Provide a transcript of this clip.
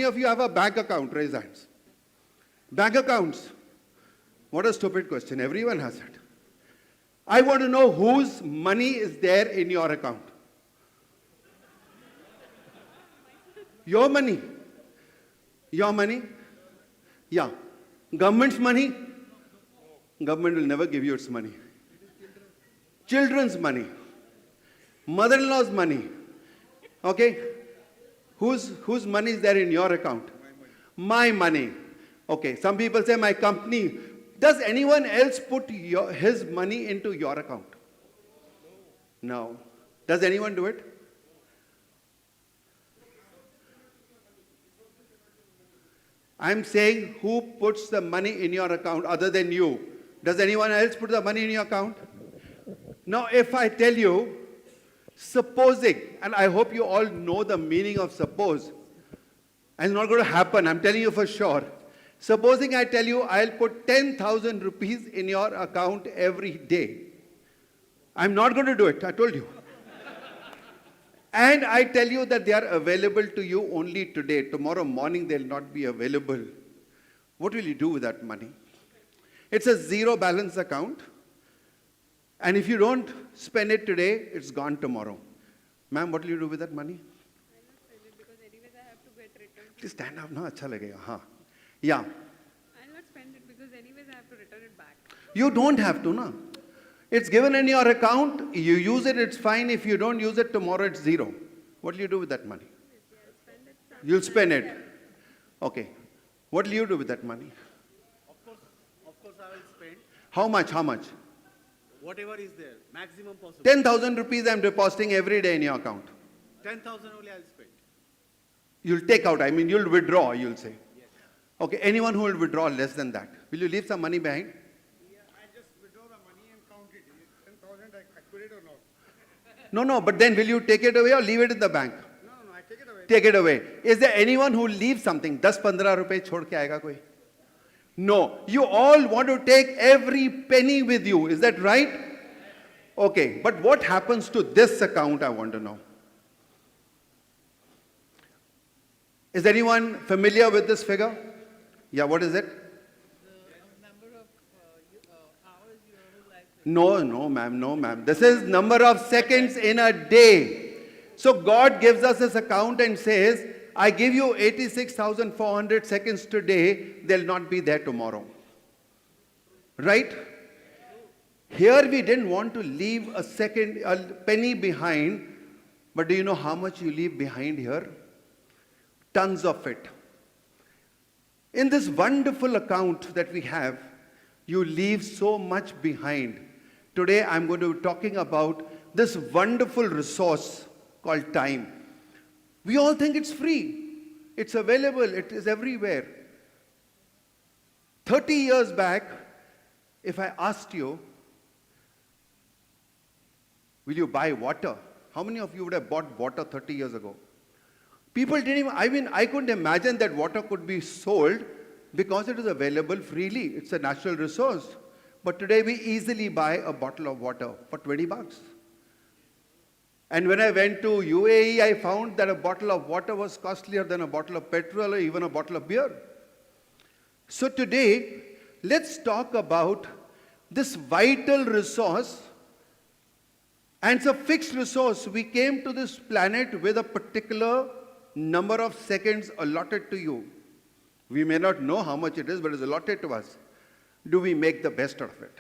of you have a bank account? Raise hands. Bank accounts. What a stupid question. Everyone has it. I want to know whose money is there in your account. Your money. Your money? Yeah. Government's money? Government will never give you its money. Children's money. Mother-in-law's money. Okay? Whose money is there in your account? My money. Okay, some people say my company. Does anyone else put his money into your account? No. Does anyone do it? I'm saying who puts the money in your account other than you? Does anyone else put the money in your account? Now, if I tell you, supposing, and I hope you all know the meaning of suppose, and it's not going to happen, I'm telling you for sure. Supposing I tell you I'll put 10,000 rupees in your account every day. I'm not going to do it, I told you. And I tell you that they are available to you only today. Tomorrow morning they'll not be available. What will you do with that money? It's a zero balance account. And if you don't spend it today, it's gone tomorrow. Ma'am, what will you do with that money? I will not spend it because anyways I have to get returned. Please stand up, no? Acha lagega. Haan. Yeah. I will not spend it because anyways I have to return it back. You don't have to, no? It's given in your account. You use it, it's fine. If you don't use it, tomorrow it's zero. What will you do with that money? I'll spend it. You'll spend it. Okay. What will you do with that money? Of course I will spend How much? How much? whatever is there, maximum possible. 10,000 rupees I'm depositing every day in your account. 10,000 only I will spend. You'll take out, I mean, you'll withdraw, you'll say. Yes. Okay, anyone who will withdraw less than that, will you leave some money behind? Yeah, I just withdraw the money and count it. 10,000 accurate or not? No, but then will you take it away or leave it in the bank? No, I take it away. Take it away. Is there anyone who leaves something? 10-15 rupees chhod ke aayega koi? No. You all want to take every penny with you. Is that right? Okay. But what happens to this account, I want to know. Is anyone familiar with this figure? Yeah, what is it? No, ma'am. This is number of seconds in a day. So God gives us this account and says, I give you 86,400 seconds today, they'll not be there tomorrow. Right? Here we didn't want to leave a penny behind, but do you know how much you leave behind here? Tons of it. In this wonderful account that we have, you leave so much behind. Today I'm going to be talking about this wonderful resource called time. We all think it's free. It's available. It is everywhere. 30 years back, if I asked you, will you buy water? How many of you would have bought water 30 years ago? People didn't even, I couldn't imagine that water could be sold because it is available freely. It's a natural resource. But today we easily buy a bottle of water for 20 bucks. And when I went to UAE, I found that a bottle of water was costlier than a bottle of petrol or even a bottle of beer. So today, let's talk about this vital resource. And it's a fixed resource. We came to this planet with a particular number of seconds allotted to you. We may not know how much it is, but it's allotted to us. Do we make the best out of it?